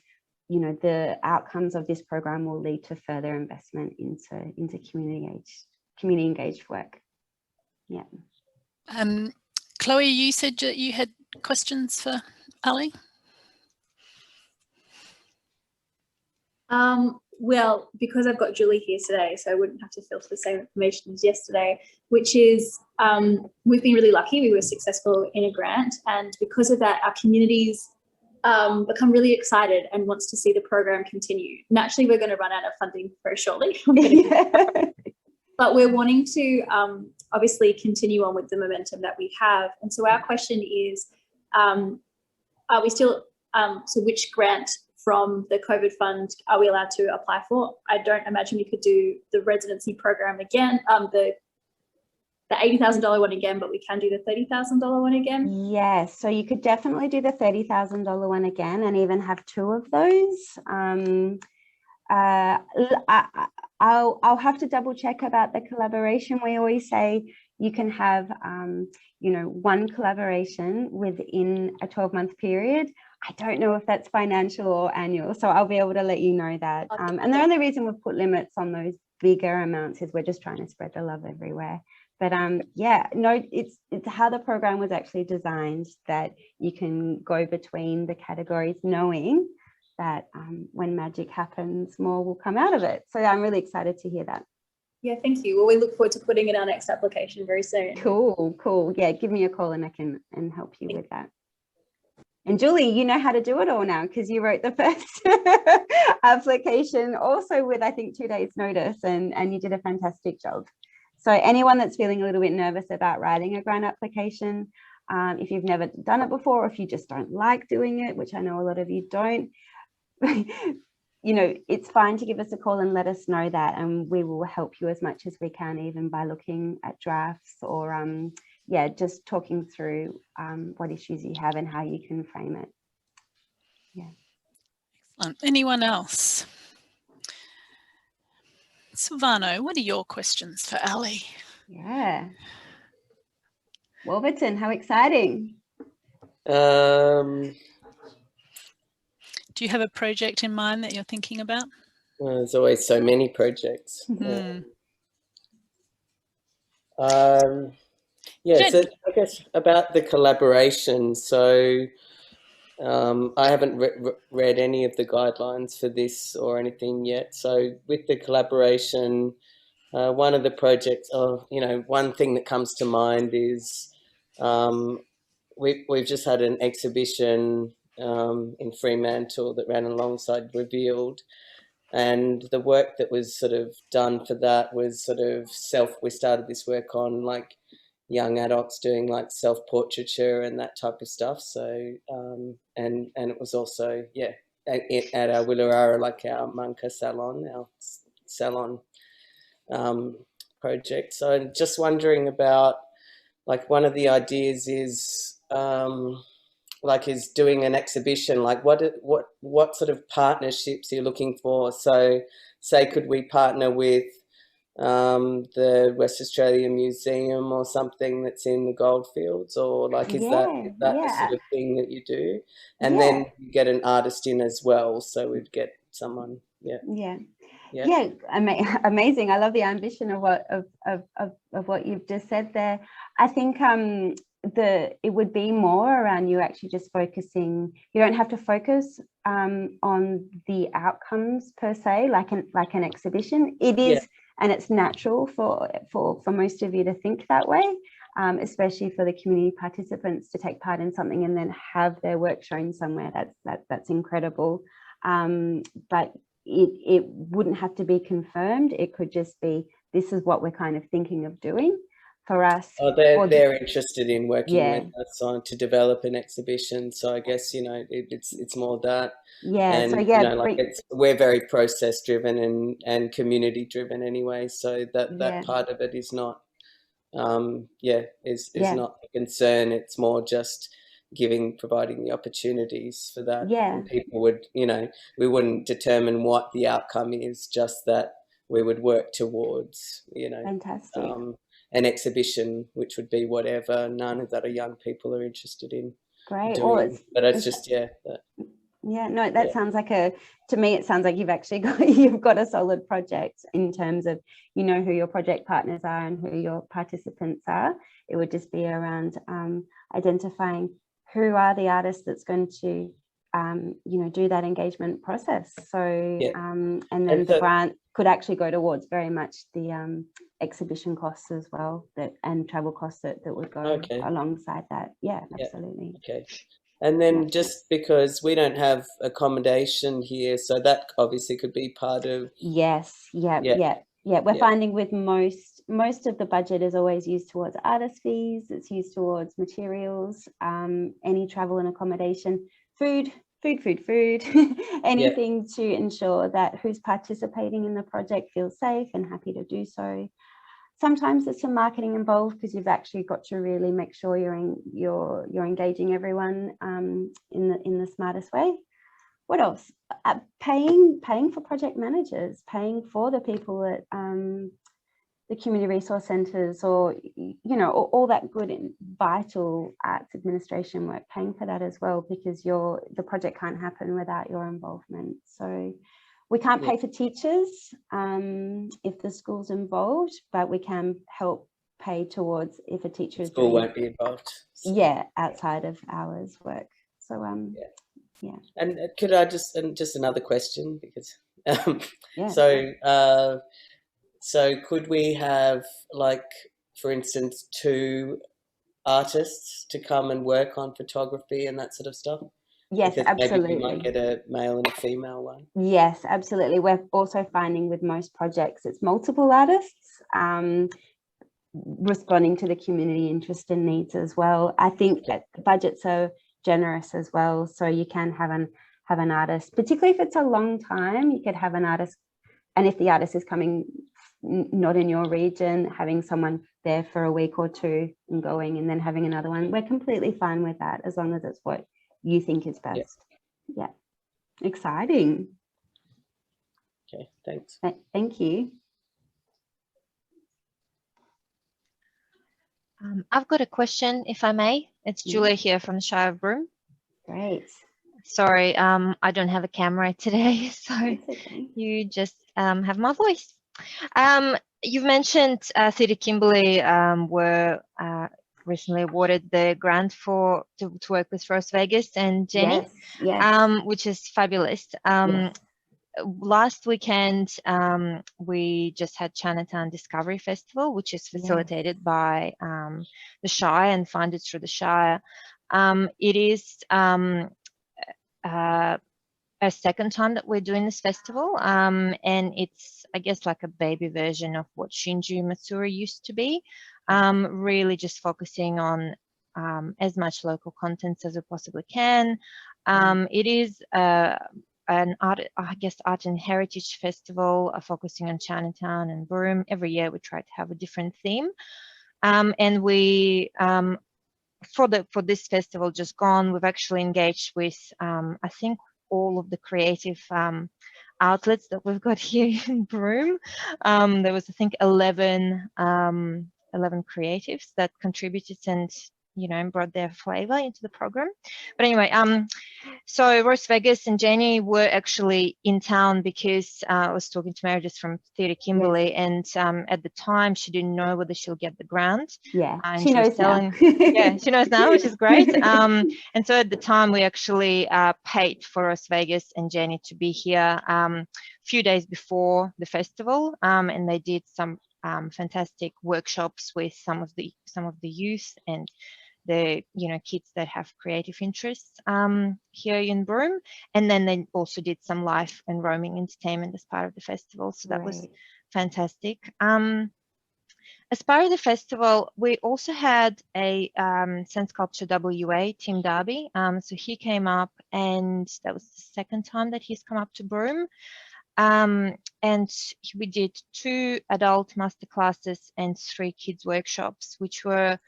[SPEAKER 2] know, the outcomes of this program will lead to further investment into community engaged work. Yeah.
[SPEAKER 1] Chloe, you said that you had questions for Ali?
[SPEAKER 4] Well, because I've got Julie here today, so I wouldn't have to filter the same information as yesterday, which is we've been really lucky. We were successful in a grant, and because of that, our communities become really excited and wants to see the program continue. Naturally, we're going to run out of funding very shortly. But we're wanting to obviously continue on with the momentum that we have. And so our question is, are we still, so which grant from the COVID fund are we allowed to apply for? I don't imagine we could do the residency program again, the the $80,000 one again, but we can do the $30,000 one again?
[SPEAKER 2] Yes, so you could definitely do the $30,000 one again and even have 2 of those. I'll have to double check about the collaboration. We always say you can have, you know, 1 collaboration within a 12-month period. I don't know if that's financial or annual, so I'll be able to let you know that. And the only reason we've put limits on those bigger amounts is we're just trying to spread the love everywhere. But yeah, no, it's how the program was actually designed, that you can go between the categories knowing that when magic happens, more will come out of it. So I'm really excited to hear that.
[SPEAKER 4] Yeah, thank you. Well, we look forward to putting in our next application very soon.
[SPEAKER 2] Cool. Yeah, give me a call and I can help you with that. And Julie, you know how to do it all now because you wrote the first application also with, I think, 2 days notice, and you did a fantastic job. So anyone that's feeling a little bit nervous about writing a grant application, if you've never done it before, or if you just don't like doing it, which I know a lot of you don't, you know, it's fine to give us a call and let us know that, and we will help you as much as we can, even by looking at drafts or yeah, just talking through what issues you have and how you can frame it. Yeah.
[SPEAKER 1] Excellent. Anyone else? Silvano, what are your questions for Alli?
[SPEAKER 2] Yeah. Wolverton, how exciting.
[SPEAKER 1] Do you have a project in mind that you're thinking about?
[SPEAKER 6] Well, there's always so many projects. Yeah, so I guess about the collaboration. So I haven't read any of the guidelines for this or anything yet. So with the collaboration, one of the projects, you know, one thing that comes to mind is we've just had an exhibition in Fremantle that ran alongside Revealed, and the work that was sort of done for that was sort of we started this work on like young adults doing like self-portraiture and that type of stuff. So and it was also, yeah, at our Willarara, like our Munka salon, our salon project. So I'm just wondering about, like, one of the ideas is like is doing an exhibition. Like what sort of partnerships are you looking for? So say, could we partner with the West Australian Museum or something that's in the Goldfields, or like is that the sort of thing that you do? And then you get an artist in as well, so we'd get someone.
[SPEAKER 2] Amazing. I love the ambition of what you've just said there. I think it would be more around you actually just focusing. You don't have to focus on the outcomes per se, like an exhibition. It is, and it's natural for most of you to think that way, especially for the community participants to take part in something and then have their work shown somewhere. That's incredible. But it wouldn't have to be confirmed. It could just be, this is what we're kind of thinking of doing. For us,
[SPEAKER 6] they're interested in working with us on to develop an exhibition. So I guess, you know, it's more that. And, you know, like we're very process driven and community driven anyway. So that part of it is not, is not a concern. It's more just providing the opportunities for that. And people would, you know, we wouldn't determine what the outcome is, just that we would work towards, you know,
[SPEAKER 2] fantastic.
[SPEAKER 6] An exhibition, which would be whatever none that our young people are interested in.
[SPEAKER 2] Great.
[SPEAKER 6] Doing. But it's just
[SPEAKER 2] sounds like to me it sounds like you've got a solid project in terms of, you know, who your project partners are and who your participants are. It would just be around identifying who are the artists that's going to you know, do that engagement process. So and then the grant could actually go towards very much the exhibition costs as well, and travel costs that would go alongside that. Absolutely.
[SPEAKER 6] And then just because we don't have accommodation here, so that obviously could be part of.
[SPEAKER 2] We're finding with most of the budget is always used towards artist fees. It's used towards materials, any travel and accommodation, food, anything to ensure that who's participating in the project feels safe and happy to do so. sometimes there's some marketing involved because you've actually got to really make sure you're engaging everyone in the smartest way. What else? Paying for project managers, paying for the people at the community resource centres, or all that good and vital arts administration work, paying for that as well, because the project can't happen without your involvement. So we can't pay for teachers if the school's involved, but we can help pay towards if a teacher is
[SPEAKER 6] School won't be involved. So.
[SPEAKER 2] Yeah, outside of hours work. So yeah.
[SPEAKER 6] And could I just another question, because
[SPEAKER 2] Yeah.
[SPEAKER 6] so could we have, like, for instance, 2 artists to come and work on photography and that sort of stuff?
[SPEAKER 2] Yes,
[SPEAKER 6] because
[SPEAKER 2] absolutely.
[SPEAKER 6] Maybe we might get a male and a female one.
[SPEAKER 2] Yes, absolutely. We're also finding with most projects it's multiple artists responding to the community interest and needs as well. I think that the budgets are generous as well, so you can have an artist, particularly if it's a long time. You could have an artist, and if the artist is coming not in your region, having someone there for a week or 2 and going, and then having another one. We're completely fine with that, as long as it's what you think is best. Yeah. Exciting.
[SPEAKER 6] Okay, thanks.
[SPEAKER 2] Thank you.
[SPEAKER 7] I've got a question, if I may. It's Julia here from the Shire of Broome.
[SPEAKER 2] Great.
[SPEAKER 7] Sorry, I don't have a camera today, so
[SPEAKER 2] Okay.
[SPEAKER 7] you just have my voice. You've mentioned Theatre Kimberley were recently awarded the grant to work with Rose Vegas and Jenny,
[SPEAKER 2] Yes.
[SPEAKER 7] which is fabulous.
[SPEAKER 2] Yes.
[SPEAKER 7] Last weekend, we just had Chinatown Discovery Festival, which is facilitated by the Shire and funded through the Shire. It is a second time that we're doing this festival, and it's, I guess, like a baby version of what Shinju Matsuri used to be, really just focusing on as much local content as we possibly can. It is an art and heritage festival focusing on Chinatown and Broome. Every year we try to have a different theme, and we for this festival just gone, we've actually engaged with I think all of the creative outlets that we've got here in Broome. There was, I think, 11 creatives that contributed and brought their flavor into the program. But anyway, so Rose Vegas and Jenny were actually in town because I was talking to Meredith from Theatre Kimberley, and at the time she didn't know whether she'll get the grant.
[SPEAKER 2] Yeah,
[SPEAKER 7] and
[SPEAKER 2] she knows now.
[SPEAKER 7] Yeah, she knows now, which is great. And so at the time we actually paid for Rose Vegas and Jenny to be here a few days before the festival, and they did some fantastic workshops with some of the youth and the kids that have creative interests here in Broome, and then they also did some live and roaming entertainment as part of the festival, so that was fantastic. As part of the festival, we also had a Sense Culture WA Tim Darby, so he came up, and that was the second time that he's come up to Broome. And we did 2 adult masterclasses and 3 kids workshops, which were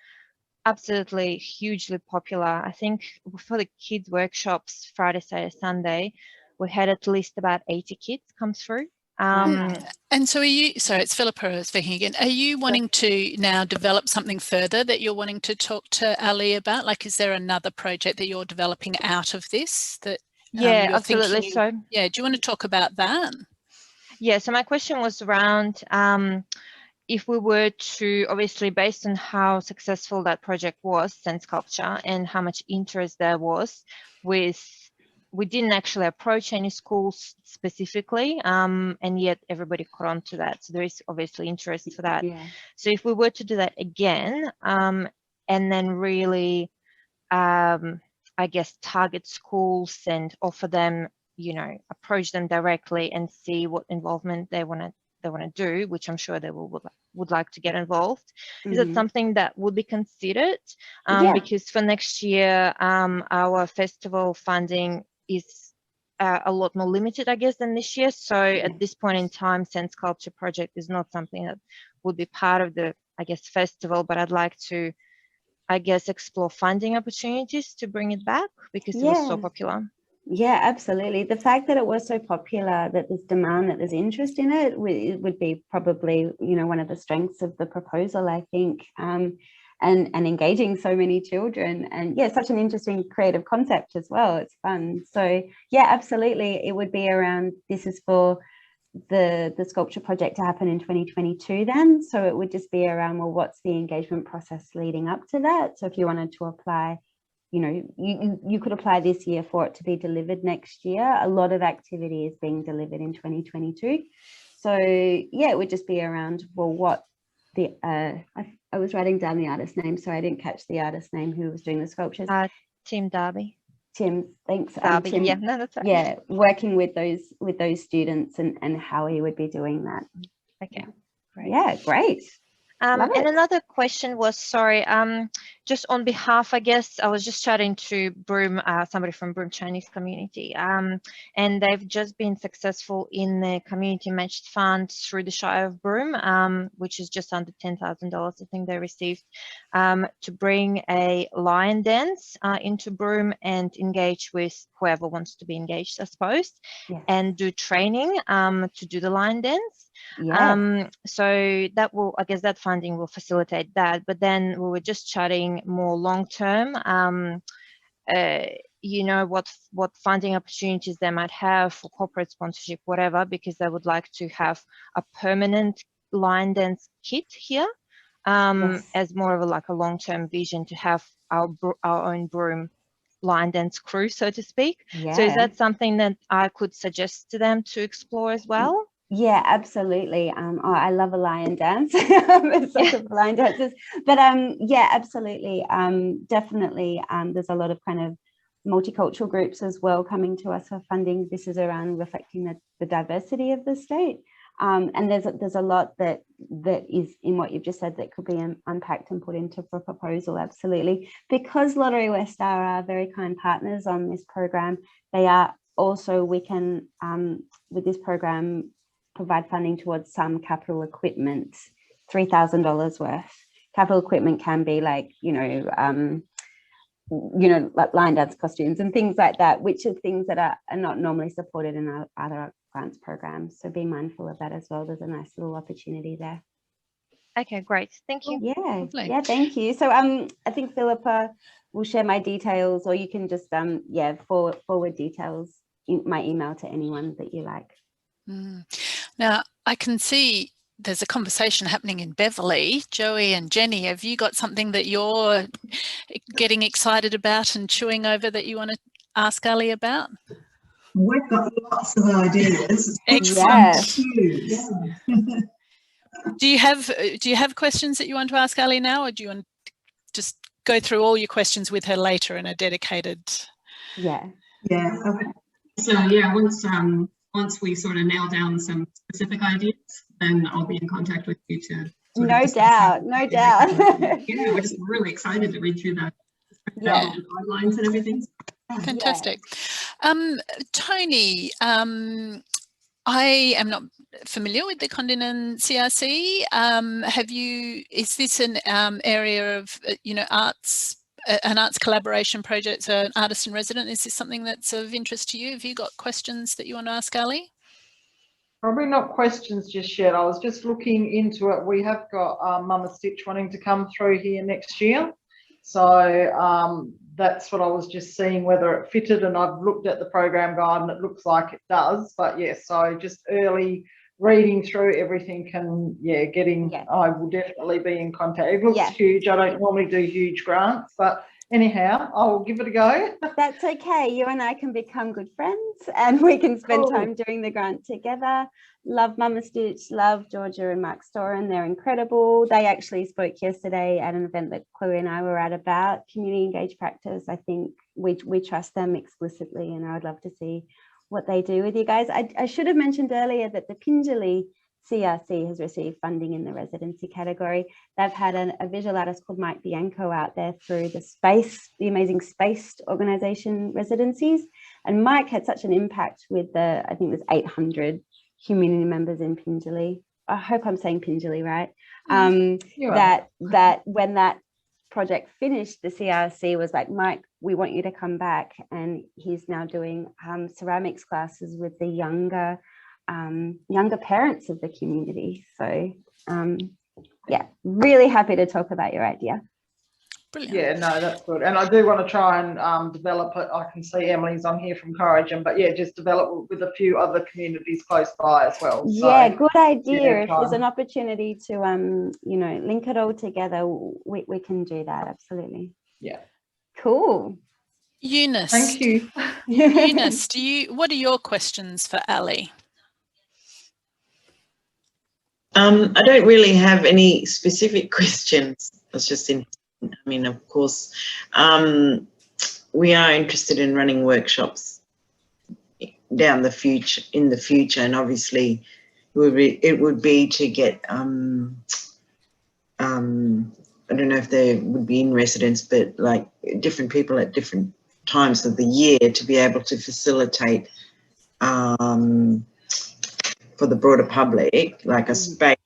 [SPEAKER 7] absolutely hugely popular. I think for the kids workshops, Friday, Saturday, Sunday, we had at least about 80 kids come through.
[SPEAKER 1] And so are you, sorry, it's Philippa speaking again. Are you wanting to now develop something further that you're wanting to talk to Ali about? Like, is there another project that you're developing out of this that
[SPEAKER 7] yeah,
[SPEAKER 1] you're
[SPEAKER 7] absolutely.
[SPEAKER 1] thinking,
[SPEAKER 7] So
[SPEAKER 1] yeah, do you want to talk about that?
[SPEAKER 7] Yeah, so my question was around if we were to, obviously based on how successful that project was, Sense Culture, and how much interest there was we didn't actually approach any schools specifically, and yet everybody caught on to that. So there is obviously interest for that.
[SPEAKER 2] Yeah.
[SPEAKER 7] So if we were to do that again, and then really, I guess, target schools and offer them, approach them directly and see what involvement they want to do, which I'm sure they would like to get involved. Is it something that would be considered? Because for next year, our festival funding is a lot more limited, I guess, than this year. So at this point in time, Sense Culture project is not something that would be part of the, I guess, festival, but I'd like to, I guess, explore funding opportunities to bring it back because it was so popular.
[SPEAKER 2] Yeah, absolutely. The fact that it was so popular, that there's demand, that there's interest in it, would be probably, you know, one of the strengths of the proposal, I think, and engaging so many children. And yeah, such an interesting creative concept as well. It's fun. So yeah, absolutely. It would be around, this is for the sculpture project to happen in 2022 then. So it would just be around, well, what's the engagement process leading up to that? So if you wanted to apply, you know, you could apply this year for it to be delivered next year. A lot of activity is being delivered in 2022. So yeah, it would just be around, well, what the, I was writing down the artist name, so I didn't catch the artist name who was doing the sculptures.
[SPEAKER 7] Tim Darby.
[SPEAKER 2] Tim, thanks.
[SPEAKER 7] Darby,
[SPEAKER 2] Tim,
[SPEAKER 7] yeah, no, that's right.
[SPEAKER 2] Yeah, working with those students and how he would be doing that.
[SPEAKER 7] Okay, great.
[SPEAKER 2] Yeah, great.
[SPEAKER 7] And another question was, sorry, just on behalf, I guess, I was just chatting to Broome, somebody from Broome Chinese community, and they've just been successful in the community matched fund through the Shire of Broome, which is just under $10,000, I think they received, to bring a lion dance into Broome and engage with whoever wants to be engaged, I suppose, and do training to do the lion dance.
[SPEAKER 2] Yeah.
[SPEAKER 7] So that will, I guess that funding will facilitate that, but then we were just chatting more long term, you know, what funding opportunities they might have for corporate sponsorship, whatever, because they would like to have a permanent line dance kit here, as more of a long-term vision to have our own Broome line dance crew, so to speak. So is that something that I could suggest to them to explore as well?
[SPEAKER 2] Yeah, absolutely. I love a lion dance. I'm such a lion dancers. But yeah, absolutely. Definitely. There's a lot of kind of multicultural groups as well coming to us for funding. This is around reflecting the diversity of the state. And there's a lot that is in what you've just said that could be unpacked and put into a proposal. Absolutely. Because Lotterywest are our very kind partners on this program, they are also, we can, with this program, provide funding towards some capital equipment, $3,000 worth. Capital equipment can be like, like line dance costumes and things like that, which are things that are not normally supported in our other grants programs. So be mindful of that as well. There's a nice little opportunity there.
[SPEAKER 7] Okay, great. Thank you.
[SPEAKER 2] Yeah,
[SPEAKER 1] Lovely.
[SPEAKER 2] yeah, thank you. So I think Philippa will share my details, or you can just forward details in my email to anyone that you like.
[SPEAKER 1] Now, I can see there's a conversation happening in Beverley. Joey and Jenny, have you got something that you're getting excited about and chewing over that you want to ask Alli about?
[SPEAKER 8] We've got lots of ideas.
[SPEAKER 1] Excellent.
[SPEAKER 8] Yeah.
[SPEAKER 1] Do you have questions that you want to ask Alli now, or do you want to just go through all your questions with her later in a dedicated?
[SPEAKER 2] Yeah.
[SPEAKER 8] Yeah. Okay.
[SPEAKER 9] So yeah, once we sort of nail down some specific ideas, then I'll be in contact with you to.
[SPEAKER 2] No doubt.
[SPEAKER 9] Yeah, we're just really excited to read through that.
[SPEAKER 1] Yeah.
[SPEAKER 9] All the guidelines and everything.
[SPEAKER 1] Fantastic. Tony, I am not familiar with the Condon CRC. Is this an area of, arts, an arts collaboration project, so an artist in resident? Is this something that's of interest to you? Have you got questions that you want to ask Alli?
[SPEAKER 10] Probably not questions just yet. I was just looking into it. We have got Mama Stitch wanting to come through here next year. So that's what I was just seeing whether it fitted, and I've looked at the program guide and it looks like it does. But yes, so just early reading through everything and I will definitely be in contact. It looks huge. I don't normally do huge grants, but anyhow, I will give it a go.
[SPEAKER 2] That's okay. You and I can become good friends and we can spend time doing the grant together. Love Mama Stitch, love Georgia and Mark Storen. They're incredible. They actually spoke yesterday at an event that Chloe and I were at about community engaged practice. I think we trust them explicitly, and I would love to see what they do with you guys. I should have mentioned earlier that the Pingelly CRC has received funding in the residency category. They've had a visual artist called Mike Bianco out there through the amazing Spaced organisation residencies. And Mike had such an impact with I think there's 800 community members in Pingelly. I hope I'm saying Pingelly right,
[SPEAKER 10] You are.
[SPEAKER 2] that when that project finished, the CRC was like, Mike, we want you to come back, and he's now doing ceramics classes with the younger parents of the community. So yeah, really happy to talk about your idea.
[SPEAKER 1] Brilliant.
[SPEAKER 10] Yeah, no, that's good. And I do want to try and develop it. I can see Emily's on here from Coragen, but yeah, just develop with a few other communities close by as well.
[SPEAKER 2] Yeah,
[SPEAKER 10] So,
[SPEAKER 2] good idea.
[SPEAKER 10] yeah,
[SPEAKER 2] If there's an opportunity to you know, link it all together, we can do that. Absolutely.
[SPEAKER 10] Yeah.
[SPEAKER 2] Cool.
[SPEAKER 1] Eunice.
[SPEAKER 10] Thank you.
[SPEAKER 1] Eunice, what are your questions for Alli?
[SPEAKER 11] I don't really have any specific questions. I was just in, I mean, of course, we are interested in running workshops in the future, and obviously it would be to get I don't know if they would be in residence, but like different people at different times of the year to be able to facilitate for the broader public, like a space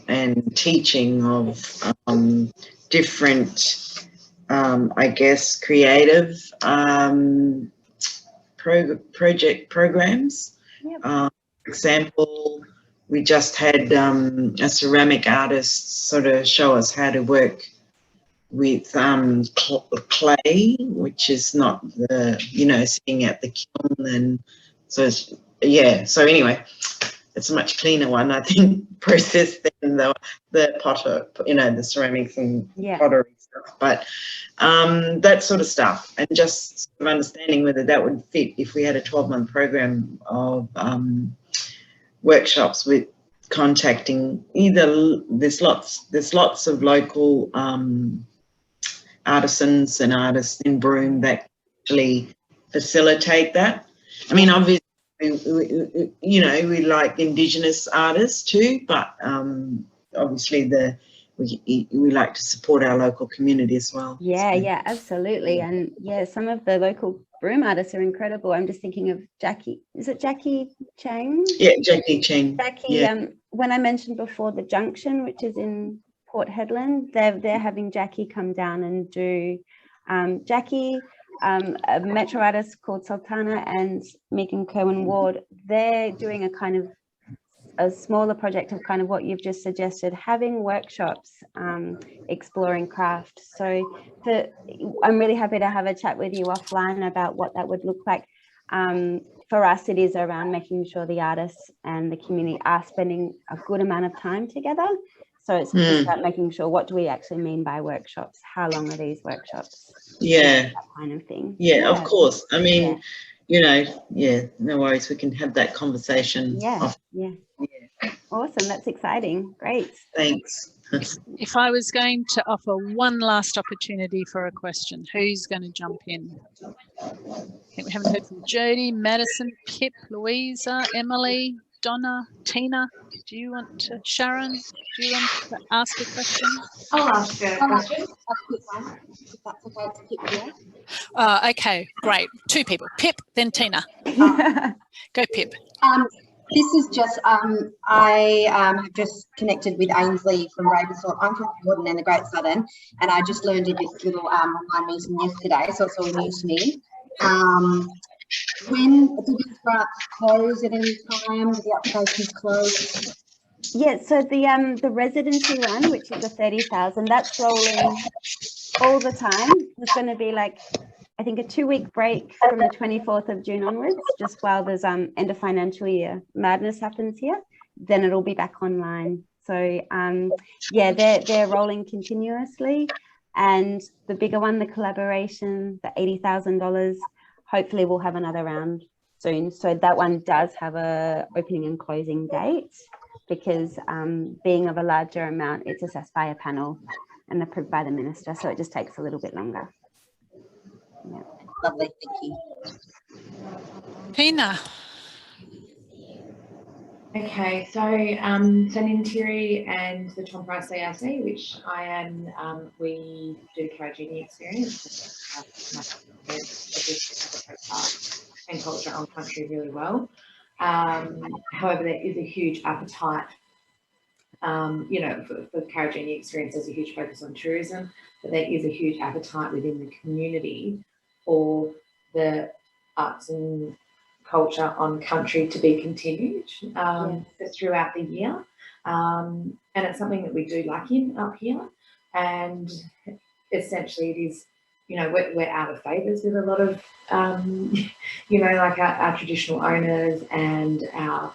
[SPEAKER 11] and teaching of different, I guess, creative programs.
[SPEAKER 2] Yep.
[SPEAKER 11] For example, we just had a ceramic artist sort of show us how to work with clay, which is not the, you know, sitting at the kiln, and so it's, yeah. So anyway, it's a much cleaner one, I think, process than the potter, you know, the ceramics and pottery stuff. But that sort of stuff, and just sort of understanding whether that would fit if we had a 12-month program of workshops with contacting either there's lots of local artisans and artists in Broome that actually facilitate that. I mean, obviously, you know, we like Indigenous artists too, but obviously we like to support our local community as well.
[SPEAKER 2] Yeah,
[SPEAKER 11] so.
[SPEAKER 2] yeah, absolutely. And yeah, some of the local Broome artists are incredible. I'm just thinking of Jackie. Is it Jackie Chang?
[SPEAKER 11] Yeah, Jackie Chang.
[SPEAKER 2] Jackie,
[SPEAKER 11] yeah.
[SPEAKER 2] When I mentioned before the Junction, which is in Port Hedland, they're having Jackie come down and do Jackie, a metro artist called Sultana, and Megan Kerwin Ward. They're doing a kind of a smaller project of kind of what you've just suggested, having workshops, exploring craft. So I'm really happy to have a chat with you offline about what that would look like. For us, it is around making sure the artists and the community are spending a good amount of time together. So it's just about making sure, what do we actually mean by workshops? How long are these workshops?
[SPEAKER 11] Yeah.
[SPEAKER 2] That kind of thing.
[SPEAKER 11] Yeah, of course. I mean, you know, yeah, no worries. We can have that conversation.
[SPEAKER 2] Yeah. Awesome. That's exciting. Great.
[SPEAKER 11] Thanks.
[SPEAKER 1] If I was going to offer one last opportunity for a question, who's going to jump in? I think we haven't heard from Jody, Madison, Pip, Louisa, Emily, Donna, Tina. Do you want to, Sharon, do you want to ask a question?
[SPEAKER 12] I'll ask a question. A quick one, if that's okay. It's Pip here.
[SPEAKER 1] Okay, great. Two people, Pip, then Tina. Go, Pip.
[SPEAKER 12] This is just, I have just connected with Ainsley from Ravensthorpe. I'm from Gordon and the Great Southern, and I just learned of this little online meeting yesterday, so it's all new to me. When do these grants close at any time? Do the applications close?
[SPEAKER 2] Yeah, so the residency one, which is the 30,000, that's rolling all the time. There's going to be like, I think, a 2-week break from the 24th of June onwards, just while there's end of financial year madness happens here. Then it'll be back online. So yeah, they're rolling continuously. And the bigger one, the collaboration, the $80,000, hopefully we'll have another round soon. So that one does have a opening and closing date, because being of a larger amount, it's assessed by a panel and approved by the minister. So it just takes a little bit longer. Yeah.
[SPEAKER 12] Lovely, thank you.
[SPEAKER 1] Tina.
[SPEAKER 13] Okay, so Nintiri and the Tom Price CRC, which I am, we do carry junior experience and culture on country really well. However, there is a huge appetite you know, for Carajini experience, there's a huge focus on tourism, but there is a huge appetite within the community for the arts and culture on country to be continued throughout the year. And it's something that we do like up here. And essentially it is, you know, we're out of favours with a lot of, you know, like our traditional owners and our,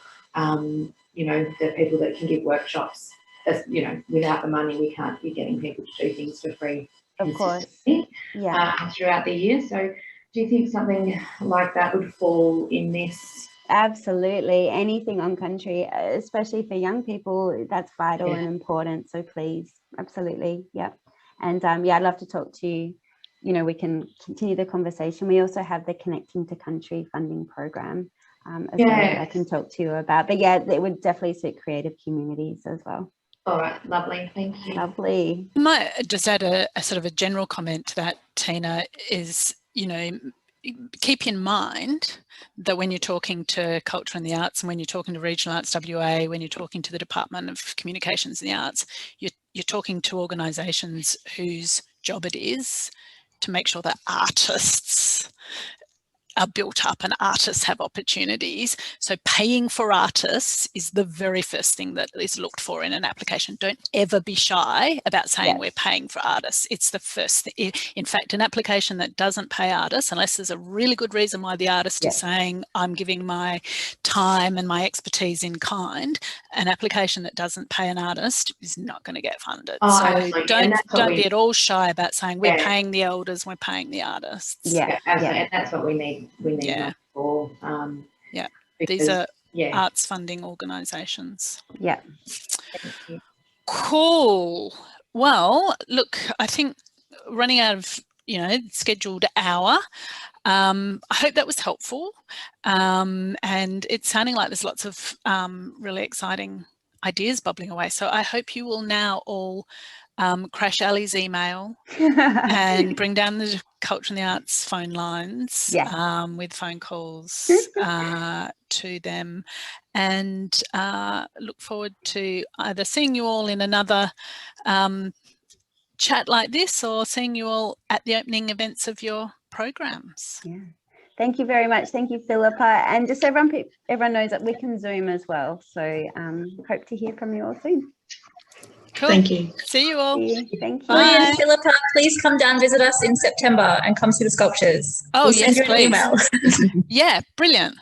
[SPEAKER 13] you know, the people that can give workshops. As, you know, without the money, we can't be getting people to do things for free.
[SPEAKER 2] Of course.
[SPEAKER 13] Throughout the year. So do you think something like that would fall in this?
[SPEAKER 2] Absolutely. Anything on country, especially for young people, that's vital and important. So please, absolutely. Yeah. And I'd love to talk to you. You know, we can continue the conversation. We also have the Connecting to Country funding program as well that I can talk to you about. But yeah, it would definitely suit creative communities as well.
[SPEAKER 13] All right, lovely, thank you.
[SPEAKER 2] Lovely.
[SPEAKER 1] I might just add a sort of a general comment to that, Tina, is, you know, keep in mind that when you're talking to Culture and the Arts and when you're talking to Regional Arts WA, when you're talking to the Department of Communications and the Arts, you're talking to organisations whose job it is to make sure that artists are built up and artists have opportunities. So paying for artists is the very first thing that is looked for in an application. Don't ever be shy about saying we're paying for artists. It's the first thing. In fact, an application that doesn't pay artists, unless there's a really good reason why the artist is saying, I'm giving my time and my expertise in kind, an application that doesn't pay an artist is not going to get funded. So don't be at all shy about saying we're paying the elders, we're paying the artists.
[SPEAKER 13] And that's what we need. We need for
[SPEAKER 1] these are arts funding organisations. Cool. Well, look, I think running out of, you know, scheduled hour. I hope that was helpful, and it's sounding like there's lots of really exciting ideas bubbling away. So I hope you will now all crash Alli's email and bring down the Culture and the Arts phone lines with phone calls to them, and look forward to either seeing you all in another chat like this or seeing you all at the opening events of your programs.
[SPEAKER 2] Thank you very much. Thank you, Philippa. And just so everyone knows that we can Zoom as well. So hope to hear from you all soon.
[SPEAKER 1] Cool.
[SPEAKER 11] Thank you.
[SPEAKER 1] See you all.
[SPEAKER 2] Thank you.
[SPEAKER 4] Brilliant, Philippa. Please come down, visit us in September and come see the sculptures.
[SPEAKER 1] Oh,
[SPEAKER 4] we'll
[SPEAKER 1] yes,
[SPEAKER 4] send you an email.
[SPEAKER 1] Yeah, brilliant.